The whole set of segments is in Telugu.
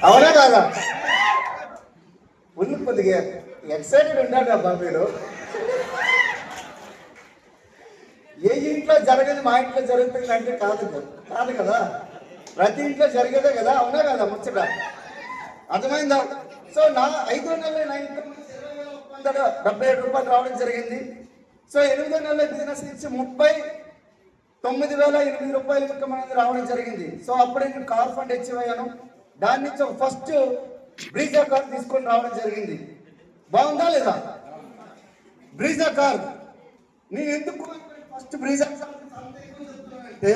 అవునా కాదా? ముందు కొద్దిగా ఎక్సైటెడ్ ఉండాలి అబ్బా మీరు. ఏ ఇంట్లో జరగదు మా ఇంట్లో జరుగుతుంది అంటే కాదు కదా, ప్రతి ఇంట్లో జరిగేదే కదా. అవునా కదా ముచ్చట? అర్థమైందా? సో నా 5వ నెలలో నా ఇన్కమ్ 20,177 రూపాయలు రావడం జరిగింది. సో 8వ నెలలో బిజినెస్ నుంచి 39,008 రూపాయలు ఇన్కమ్ అనేది రావడం జరిగింది. సో అప్పుడే నేను కార్ ఫండ్ అచీవ్ అయ్యాను. దాని నుంచి ఫస్ట్ బ్రీజా కార్ తీసుకొని రావడం జరిగింది. బాగుందా లేదా బ్రీజా కార్? నేను ఎందుకు ఫస్ట్ బ్రీజా కార్ అంటే,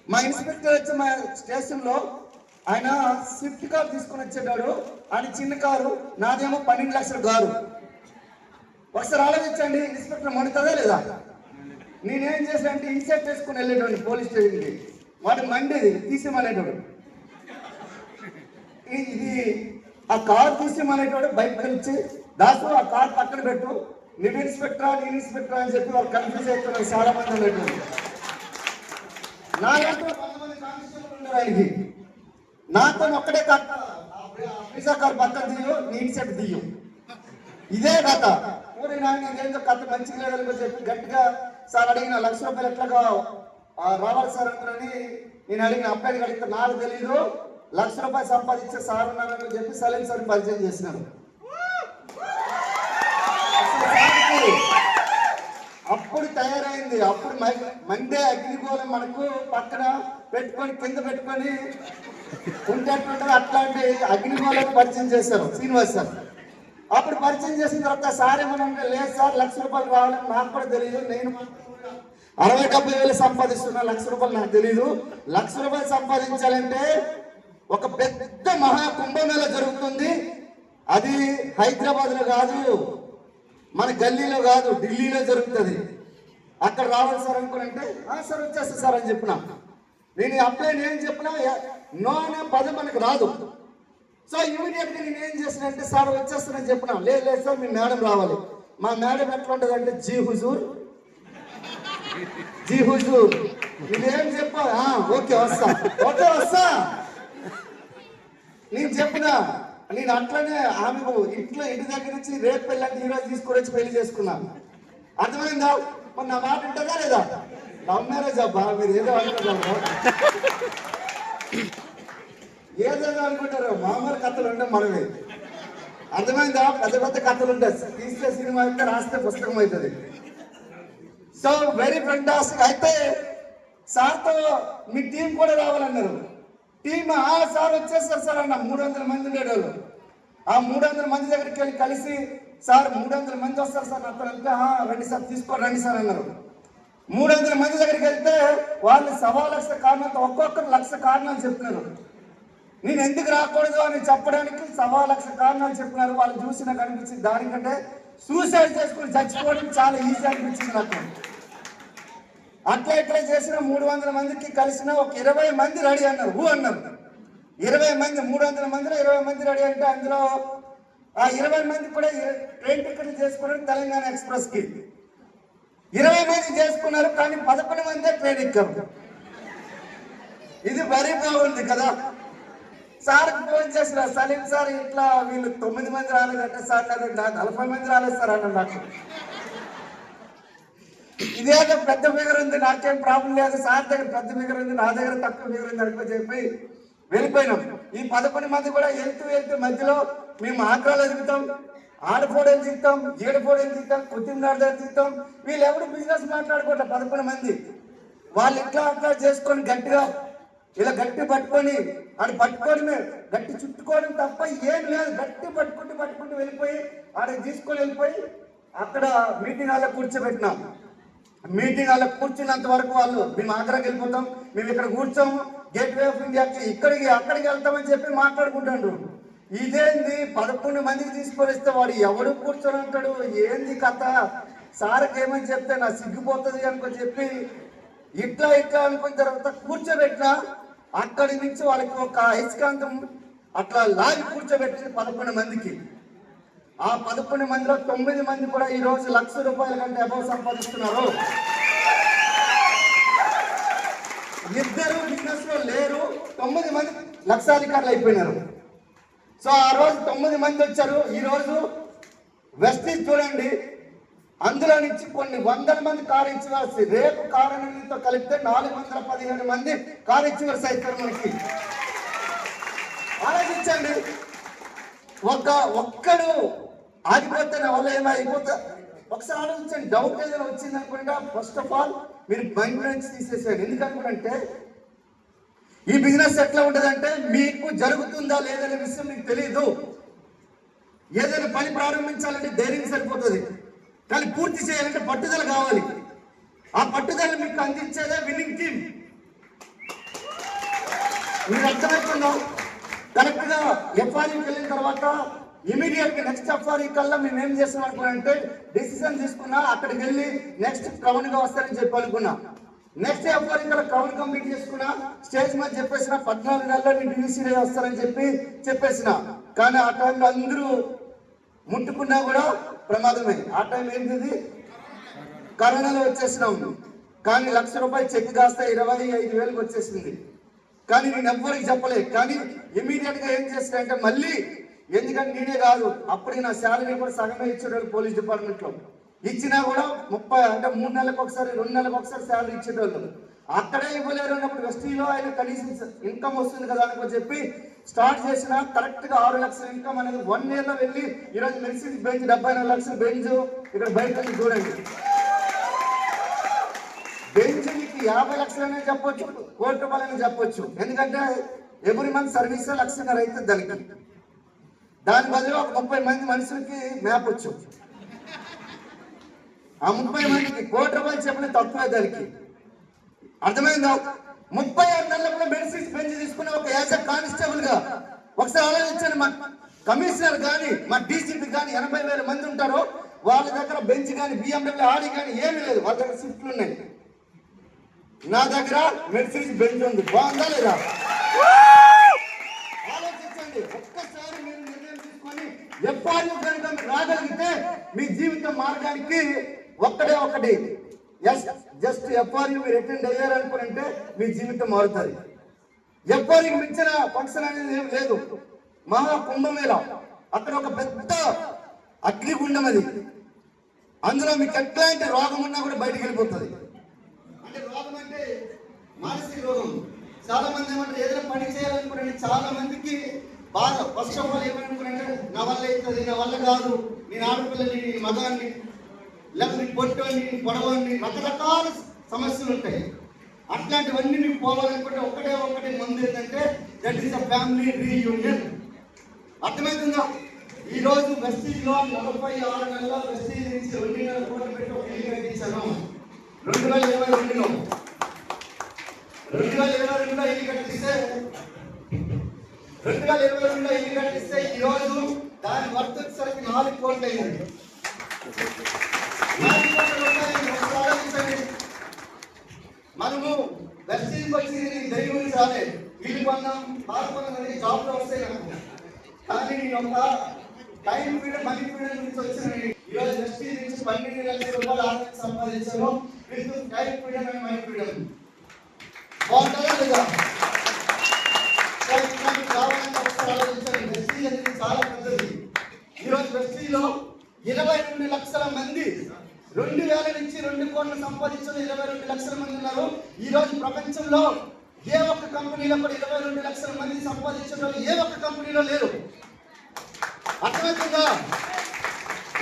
మా ఇన్స్పెక్టర్ వచ్చి మా స్టేషన్లో ఆయన స్విఫ్ట్ కార్ తీసుకొని వచ్చేటాడు. ఆయన చిన్న కారు, నాదేమో 12 లక్షల కారు. ఒకసారి ఆలోచించండి, ఇన్స్పెక్టర్ మండుతుందా లేదా? నేనేం చేశానంటే ఇన్సెట్ చేసుకుని వెళ్ళేటోడి పోలీస్ స్టేషన్కి. వాడు మండేది తీసేమనేటోడు. ఇది ఆ కార్ తీసేమనేటోడు బయటకు వచ్చి, దాసు ఆ కార్ పక్కన పెట్టు, నేను ఇన్స్పెక్టరా అని చెప్పి వాళ్ళు కన్ఫ్యూజ్ అవుతున్నారు చాలా మంది అనేటోడు. నాకంటూ 100 మంది కానిస్టేబుల్ ఉన్నారు ఆయనకి. నాతో ఒక్కడే కట్ట వీసా కార్ పక్కన దియ్యు, నీ ఇన్సెట్ దియ్యు. ఇదే కథ. ఊరి నాయన ఇదేందో కథ మంచిగా లేదని చెప్పి గట్టిగా సార్ అడిగిన 1,00,000 రూపాయలు ఎట్లాగా రావాలి సార్ అంటారని నేను అడిగిన. అబ్బాయిని అడిగితే నాకు తెలీదు, 1,00,000 రూపాయలు సంపాదించే సార్ ఉన్నానని చెప్పి సలీం సార్ పరిచయం చేసినాడు. అప్పుడు తయారైంది. అప్పుడు మండే అగ్నిగోళం మనకు పక్కన పెట్టుకొని కింద పెట్టుకొని ఉంటేట్టుంటే అట్లాంటి అగ్నిగోళం పరిచయం చేశారు శ్రీనివాస్ సార్. అప్పుడు పరిచయం చేసిన తర్వాత సార్ ఏమన్నా లేదు సార్ 1,00,000 రూపాయలు రావాలని నాకు కూడా తెలియదు, నేను 60-70 సంపాదిస్తున్నా, 1,00,000 రూపాయలు నాకు తెలీదు. 1,00,000 రూపాయలు సంపాదించాలంటే ఒక పెద్ద మహా కుంభమేళ జరుగుతుంది. అది హైదరాబాద్లో కాదు, మన గల్లీలో కాదు, ఢిల్లీలో జరుగుతుంది. అక్కడ రావాలి సార్ అనుకునంటే సార్ వచ్చేస్తా సార్ అని చెప్పిన. నేను అప్లై ఏం చెప్పినా నో అనే పదం మనకు రాదు. సో ఇమీడియట్గా నేను ఏం చేసినంటే సార్ వచ్చేస్తానని చెప్పినా. లేదు సార్ మీ మేడం రావాలి. మా మేడం ఎట్లా ఉంటుంది అంటే జీ హుజూర్ ఇదేం చెప్పా, ఓకే వస్తా నేను చెప్పినా. నేను అట్లనే ఆమె ఇంటి దగ్గర నుంచి రేపు పెళ్ళంటే ఈరోజు తీసుకొని వచ్చి పెళ్లి చేసుకున్నాను. అర్థమైందా? మరి నా మాట ఉంటుందా లేదా? లవ్ మ్యారేజ్ అబ్బా, మీరు ఏదో అనుకుంటారు, ఏదేదో అనుకుంటారు. మామూలు కథలు ఉంటే మనమే. అర్థమైందా? పెద్ద కథలు ఉంటాయి. తీస్తే సినిమా అయితే, రాస్తే పుస్తకం అవుతుంది. So very fantastic. అయితే సార్తో మీ టీం కూడా రావాలన్నారు. టీం సార్ వచ్చేస్తారు సార్ అన్న. 300 మంది ఉండేవాళ్ళు. ఆ 300 మంది దగ్గరికి వెళ్ళి కలిసి సార్ 300 మంది వస్తారు సార్ నాతో అంటే, రండి సార్ రండి సార్ అన్నారు. 300 మంది దగ్గరికి వెళ్తే వాళ్ళు 1,00,000 కారణాలతో ఒక్కొక్కరు 1,00,000 కారణాలు చెప్తున్నారు. నేను ఎందుకు రాకూడదు అని చెప్పడానికి 1,00,000 కారణాలు చెప్పినారు. వాళ్ళు చూసి నాకు అనిపించింది దానికంటే సూసైడ్ చేసుకుని చచ్చిపోవడం చాలా ఈజీ అనిపించింది నాకు. అట్లా చేసిన 300 మందికి కలిసిన ఒక 20 మంది రెడీ అన్నారు. అన్నారు 20 మంది, 300 మందిలో 20 మంది రెడీ అంటే అందులో ఆ 20 మంది కూడా ట్రైన్ టికెట్లు చేసుకున్నారు తెలంగాణ ఎక్స్ప్రెస్కి. 20 మంది చేసుకున్నారు, కానీ 11 మందే ట్రైన్ ఎక్కారు. ఇది మరీ బాగుంది కదా. సార్కి ఫోన్ చేసిన, సలీం సార్ ఇట్లా వీళ్ళు 9 మంది రాలేదంటే సార్ నాకు 40 మంది రాలేదు సార్ అన్న. నాకు ఇదేదో పెద్ద ఫిగర్ ఉంది, నాకేం ప్రాబ్లం లేదు, సార్ దగ్గర పెద్ద ఫిగర్ ఉంది, నా దగ్గర తక్కువ ఫిగర్ ఉంది అనుకో చెప్పి వెళ్ళిపోయినాం. ఈ 11 మంది కూడా వెళ్తూ మధ్యలో మేము ఆగ్రాలు ఎదుగుతాం, ఆడపోడేలు దిగుతాం, ఏడుపోడేలు దిగుతాం, కొద్దిన్నర దగ్గర దిగుతాం. వీళ్ళు ఎవరు బిజినెస్ మాట్లాడుకోవట్లే 11 మంది. వాళ్ళు అట్లా చేసుకొని గట్టిగా ఇలా గట్టి పట్టుకొని గట్టి చుట్టుకోవడం తప్ప ఏం లేదు. గట్టి పట్టుకుంటూ వెళ్ళిపోయి ఆడకి తీసుకొని వెళ్ళిపోయి అక్కడ మీటింగ్ హాల్లో కూర్చోబెట్టినాం. మీటింగ్ హాల్లో కూర్చున్నంత వరకు వాళ్ళు మేము ఆగ్రాకి వెళ్ళిపోతాం, మేము ఇక్కడ కూర్చోము, గేట్ వే ఆఫ్ ఇండియాకి అక్కడికి వెళ్తామని చెప్పి మాట్లాడుకుంటాడు. ఇదేంది 11 మందికి తీసుకొని వస్తే వాడు ఎవడు కూర్చొని ఉంటాడు, ఏంది కథ? సార్కి ఏమని చెప్తే నా సిగ్గిపోతుంది అనుకో చెప్పి ఇట్లా అనుకున్న తర్వాత కూర్చోబెట్టినా. అక్కడి నుంచి వాళ్ళకి ఒక అయస్కాంతం అట్లా లాగి కూర్చోబెట్టింది 11 మందికి. ఆ 11 మందిలో 9 మంది కూడా ఈ రోజు 1,00,000 రూపాయల కంటే అబౌవ్ సంపాదిస్తున్నారు. 2 బిజినెస్ లో లేరు, 9 మంది లక్షాధికారులు అయిపోయినారు. సో ఆ రోజు 9 మంది వచ్చారు. ఈ రోజు వెస్టీజ్ చూడండి, అందులో నుంచి కొన్ని వందల మంది కార్ ఇన్సూరెన్స్, రేపు కారణంతో కలిపితే 417 మంది కార్ ఇన్సూరెన్స్ అవుతారు మనకి. ఆలోచించండి, ఒక్కడు ఆగిపోతే నా వల్ల ఏమైపోతా. ఒకసారి ఆలోచించండి, డౌట్ ఏదైనా వచ్చింది అనుకుంటా ఫస్ట్ ఆఫ్ ఆల్ మీరు మైండ్ నుంచి తీసేసేయండి. ఎందుకనుకుంటే ఈ బిజినెస్ ఎట్లా ఉంటుందంటే మీకు జరుగుతుందా లేదనే విషయం మీకు తెలియదు. ఏదైనా పని ప్రారంభించాలంటే ధైర్యం సరిపోతుంది, కానీ పూర్తి చేయాలంటే పట్టుదల కావాలి. ఆ పట్టుదల మీకు అందించేదే విన్నింగ్ టీమ్. మీరు అర్థమవుతుందా? కరెక్ట్ గా ఎఫ్ఆర్ఈకి వెళ్ళిన తర్వాత ఇమీడియట్ గా నెక్స్ట్ ఎఫ్ఆర్ఈ కల్లా మేము ఏం చేస్తాం అనుకున్నామంటే డిసిజన్ తీసుకున్నా, అక్కడికి వెళ్ళి నెక్స్ట్ క్రౌన్ గా వస్తారని చెప్పి అనుకున్నా. నెక్స్ట్ ఎఫ్ఆర్ఈ కల్లా క్రౌన్ కంప్లీట్ చేసుకున్నా, స్టేజ్ మీద చెప్పేసిన 14 నెలల్లో నేను డివిసీ వస్తారని చెప్పేసిన. కానీ ఆ టైంలో అందరూ ముట్టుకున్నా కూడా ప్రమాదమే. ఆ టైం ఏంటిది, కరోనాలో వచ్చేసినాం. కానీ ₹1,00,000 చెక్ కాస్త 25,000 వచ్చేసింది. కానీ నేను ఎవ్వరికి చెప్పలేదు. కానీ ఇమీడియట్ గా ఏం చేస్తానంటే మళ్ళీ, ఎందుకంటే నేనే కాదు, అప్పుడు నా శాలరీ కూడా సగమే ఇచ్చేటోళ్ళు పోలీస్ డిపార్ట్మెంట్ లో. ఇచ్చినా కూడా 30 అంటే 3 నెలలకు ఒకసారి 2 నెలలకు ఒకసారి శాలరీ ఇచ్చేటోళ్ళు. అక్కడే ఇవ్వలేరు అన్నప్పుడు వెస్టీలో ఆయన కనీసం ఇన్కమ్ వస్తుంది కదా అని చెప్పి స్టార్ట్ చేసిన. కరెక్ట్ గా 6 లక్షల ఇన్కమ్ అనేది 1 year లో వెళ్ళి ఈరోజు మెర్సిడీస్ బెంజ్ 74 లక్షల బెంజ్ ఇక్కడ బయట చూడండి. బెంజ్ మీకు 50 లక్షలనే చెప్పొచ్చు, ₹1,00,00,000 చెప్పొచ్చు. ఎందుకంటే ఎవ్రీ మంత్ సర్వీస్ ₹1,00,000 అవుతుంది దానికి. దాని బదులు ఒక 30 మంది మనుషులకి మేపొచ్చు. ఆ 30 మందికి ₹1,00,00,000 చెప్పిన తక్కువే దానికి. అర్థమైందా? 36 నెలల మెడిసిన్స్ బెంచ్ తీసుకున్న ఒక యాజ్ కానిస్టేబుల్ గా ఒకసారి ఆలోచించండి. మా కమిషనర్ కానీ మా డీసీపీ కానీ 80,000 మంది ఉంటారు. వాళ్ళ దగ్గర బెంచ్ కానీ BMW ఆడి కానీ ఏమీ లేదు, వాళ్ళ దగ్గర షిఫ్ట్లు ఉన్నాయి. నా దగ్గర మెడిసిన్స్ బెంచ్ ఉంది. బాగుందా లేదా? ఆలోచించండి. ఒక్కసారి మీరు నిర్ణయం తీసుకొని ఎఫ్ఆర్యూ కనుక రాగలిగితే మీ జీవిత మార్గానికి ఒక్కటే ఒకటి, జస్ట్ ఎఫ్ఆర్యూ మీరు అటెండ్ అయ్యారనుకుంటే మీ జీవితం మారుతుంది. ఎఫ్ఆర్యూకి మించిన ఫంక్షన్ అనేది ఏం లేదు. మహా కుంభమేళ, అక్కడ ఒక పెద్ద అగ్నిగుండం అది. అందులో మీకు ఎట్లాంటి రోగం ఉన్నా కూడా బయటికి వెళ్ళిపోతుంది. అంటే రోగం అంటే మానసిక రోగం. చాలా మంది ఏమంటారు, ఏదైనా పని చేయాలనుకుంటే చాలా మందికి బాగా ఫస్ట్ ఆఫ్ ఆల్ ఏమనుకుంటే నా వల్ల అవుతుంది, నా వల్ల కాదు, నేను ఆడపిల్లని, నేను మగాన్ని, లేకపోతే పొట్టని, పొడవని, రకరకాల సమస్యలు ఉంటాయి. అట్లాంటివన్నీ మీకు పోవాలనుకుంటే ఒకటే మందు ఏంటంటే that is a family reunion. అర్థమవుతుందా? ఈ రోజు వెస్టీజ్ లో 46 నెలల వెస్టీజ్ నుంచి 2.5 కోట్లు పెట్టి ఒక ఇల్లు కట్టించాను. 2022లో ఇల్లు కట్టిస్తే 2022లో ఇల్లు కట్టిస్తే ఈ రోజు దాని వర్త్ వచ్చేసరికి 4 కోట్లు అయింది. 4 కోట్ల రూపాయలు ఆలోచించండి. మనము వెస్టీజ్కి వచ్చి ధైర్యం గురించి రాలేదు, ఇల్లు కొన్నాం, బాగా కొన్నాం, జాబ్ లో వస్తాయి నాకు. కానీ నేను ఒక టైం పీరియడ్, మనీ పీరియడ్ నుంచి వచ్చిన ఈరోజు వెస్టీజ్ నుంచి 12 లక్షల రూపాయలు ఆదాయం సంపాదించాను with time period and money period. బాగుంటుందా లేదా? కావాలంటే ఒకసారి ఆలోచించండి. వెస్టీజ్ అనేది చాలా పెద్దది. ఈరోజు వెస్టీజ్లో 22 లక్షల మంది 2000 నుంచి 2 కోట్లు సంపాదించిన 22 లక్షల మంది ఉన్నారు. ఈ రోజు ప్రపంచంలో ఏ ఒక్క కంపెనీలో కూడా 22 లక్షల మంది సంపాదించిన వాళ్ళు ఏ ఒక్క కంపెనీలో లేరు. అర్థమవుతుందా?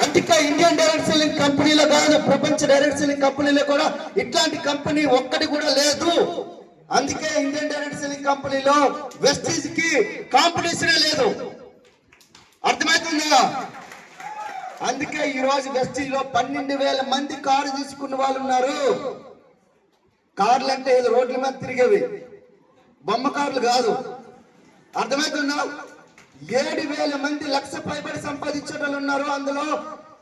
అందుకే ఇండియన్ డైరెక్ట్ సెల్లింగ్ కంపెనీలో కాదు, ప్రపంచ డైరెక్ట్ సెల్లింగ్ కంపెనీలో కూడా ఇట్లాంటి కంపెనీ ఒక్కటి కూడా లేదు. అందుకే ఇండియన్ డైరెక్ట్ సెల్లింగ్ కంపెనీలో వెస్టీజ్ కి కాంపిటీషన్ లేదు. అర్థమవుతుందా? అందుకే ఈ రోజు వెస్టీజ్ లో 12,000 మంది కారు తీసుకున్న వాళ్ళు ఉన్నారు. కార్లు అంటే ఏదో రోడ్ల మీద తిరిగేవి, బొమ్మ కార్లు కాదు. అర్థమవుతుందా? 7,000 మంది ₹1,00,000 పైబడి సంపాదించే వాళ్ళు ఉన్నారు. అందులో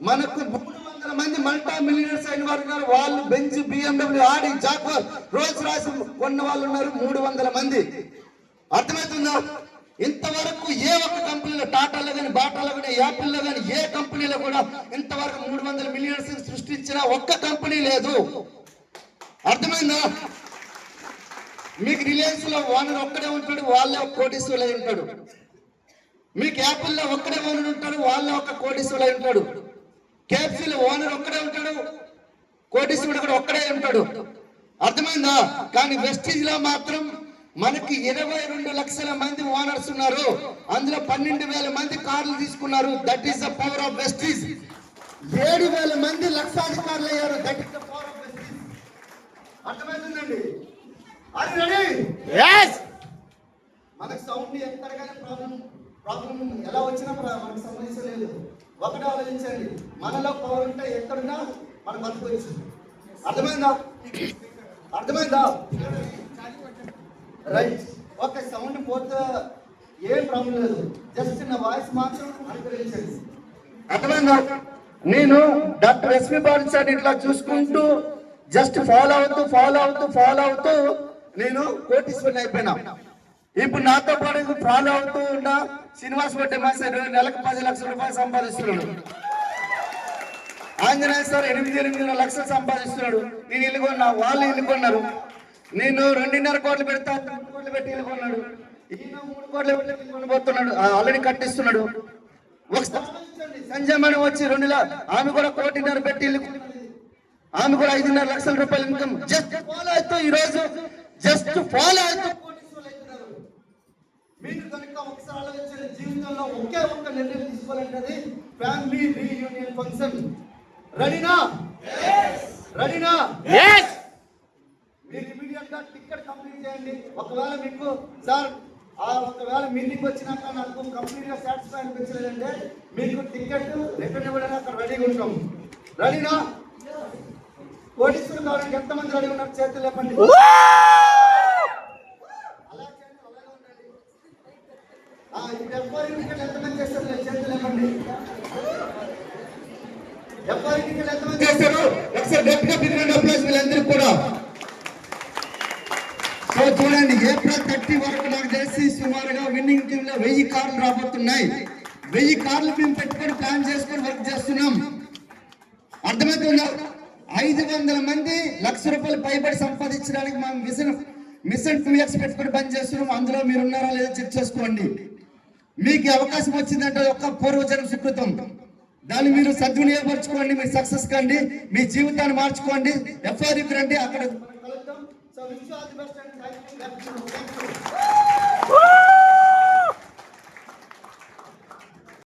మనకు 300 మంది మల్టా మిలియనర్స్ అయిన వారు ఉన్నారు. వాళ్ళు బెంజ్, BMW, ఆడి, జాగ్వార్, రోల్స్ రాయిస్ కొన్న వాళ్ళు ఉన్నారు 300 మంది. అర్థమవుతుందా? ఇంతవరకు ఏ ఒక్క కంపెనీలో, టాటాలో కానీ, బాటాలో కానీ, యాపిల్లో కానీ ఏ కంపెనీలో కూడా ఇంతవరకు 300 మిలియనర్స్ సృష్టించిన ఒక్క కంపెనీ లేదు. అర్థమైందా? మీకు రిలయన్స్ లో ఓనర్ ఒక్కడే ఉంటాడు, వాళ్ళే ఒక కోటీశ్వరులై ఉంటాడు. మీకు యాపిల్లో ఒక్కడే ఓనర్ ఉంటాడు, వాళ్ళే ఒక కోటీశ్వరులై ఉంటాడు. కేఎఫ్సీలో ఓనర్ ఒక్కడే ఉంటాడు, కోటీశ్వరుడు కూడా ఒక్కడే ఉంటాడు. అర్థమైందా? కానీ వెస్టీజ్ లో మాత్రం మనకి 22 లక్షల మంది ఓనర్స్ ఉన్నారు. అందులో 12,000 మంది కార్లు తీసుకున్నారు. That is the power of Vestige. 7,000 మంది లక్షాధికారులు అయ్యారు. That is the power of Vestige. అర్థమవుతుందండి? అది రెడీ? yes మనకు సౌండ్ ఎక్కడికైనా ప్రాబ్లం ఎలా వచ్చినా మనకు సమస్య లేదు. ఒకటి ఆలోచించండి, మనలో పవర్ ఉంటే ఎక్కడున్నా మనం బతుకోవచ్చు. అర్థమైందా? అర్థమైందా? రైట్. ఓకే, సౌండ్ పోతే ఏం ప్రాబ్లం లేదు, జస్ట్ నా వాయిస్ మాత్రం అనుకరించండి. అర్థమైందా? నేను డాక్టర్ ఎస్వి బాబు సార్ ఇట్లా చూసుకుంటూ జస్ట్ ఫాలో అవుతూ నేను కోటీశ్వరుని అయిపోయినా. ఇప్పుడు నాతో పాటు ఫాలో అవుతూ ఉన్న శ్రీనివాస్ రెడ్డి మాస్టర్ నెలకు 10 లక్షల రూపాయలు సంపాదిస్తున్నాడు. ఆంజనేయ సార్ 8 లక్షలు సంపాదిస్తున్నాడు. నేను ఇల్లు కొన్నా, వాళ్ళు ఇల్లు కొన్నారు. నేను 2.5 కోట్లు పెడతా, 3 కోట్లు పెట్టి ఇల్లు కొన్నాడు. ఈయన 3 కోట్లు పెట్టి కొనబోతున్నాడు, ఆల్రెడీ కట్టిస్తున్నాడు. ఒకసారి సంజయ్ మేడం వచ్చి 2 ఆమె కూడా 1.5 కోట్లు పెట్టి ఇల్లు కొన్నది. ఆమె కూడా 5.5 లక్షల రూపాయలు ఇన్కమ్. జస్ట్ ఫాలో అవుతూ ఈరోజు మీరు కనుక ఒకసారి ఆలోచించండి, జీవితంలో ఒకే ఒక్క నిర్ణయం తీసుకోవాలంటే ఫ్యామిలీ రీయూనియన్ ఫంక్షన్. రెడీనా? రెడీనా? yes మీరు ఇమీడియట్ గా టికెట్ కంప్లీట్ చేయండి. ఒకవేళ మీకు సార్ ఒకవేళ మీటింగ్ వచ్చినాక నాకు కంప్లీట్ గా సాటిస్ఫై అనిపించలేదంటే మీకు టికెట్ రిటర్న్ ఇవ్వడానికి అక్కడ రెడీగా ఉంటాం. రెడీనా? కోటీశ్వరులు కావడానికి ఎంతమంది రెడీ ఉన్నారు? చేతులు లేపండి. ఇప్పుడు ఎఫ్ఆర్ టికెట్ ఎంతమంది చేస్తారు? చేతులు లేపండి. ఎఫ్ఆర్ టికెట్ ఎంతమంది చేస్తారు? ఒకసారి గట్టిగా బిగినండి అప్లైస్ వీళ్ళందరికీ కూడా. సో చూడండి, ఏప్రిల్ 30 వరకు నాకు తెలిసి సుమారుగా విన్నింగ్ టీమ్ లో 1000 కార్లు రాబోతున్నాయి. 1000 కార్లు మేము పెట్టుకొని ప్లాన్ చేసుకొని వర్క్ చేస్తున్నాం. అర్థమవుతుందా? 500 మంది ₹1,00,000 పైబడి సంపాదించడానికి మనం మిషన్ 2x పెట్టుకొని పని చేస్తున్నాం. అందులో మీరు ఉన్నారా లేదా చెక్ చేసుకోండి. మీకు అవకాశం వచ్చిందంటే ఒక పూర్వజన్మ సుకృతం, దాన్ని మీరు సద్వినియోగపరచుకోండి. మీరు సక్సెస్ కండి, మీ జీవితాన్ని మార్చుకోండి. ఎఫ్ఆర్కి రండి, అక్కడ కలుద్దాం. So wish you all the best and thank you.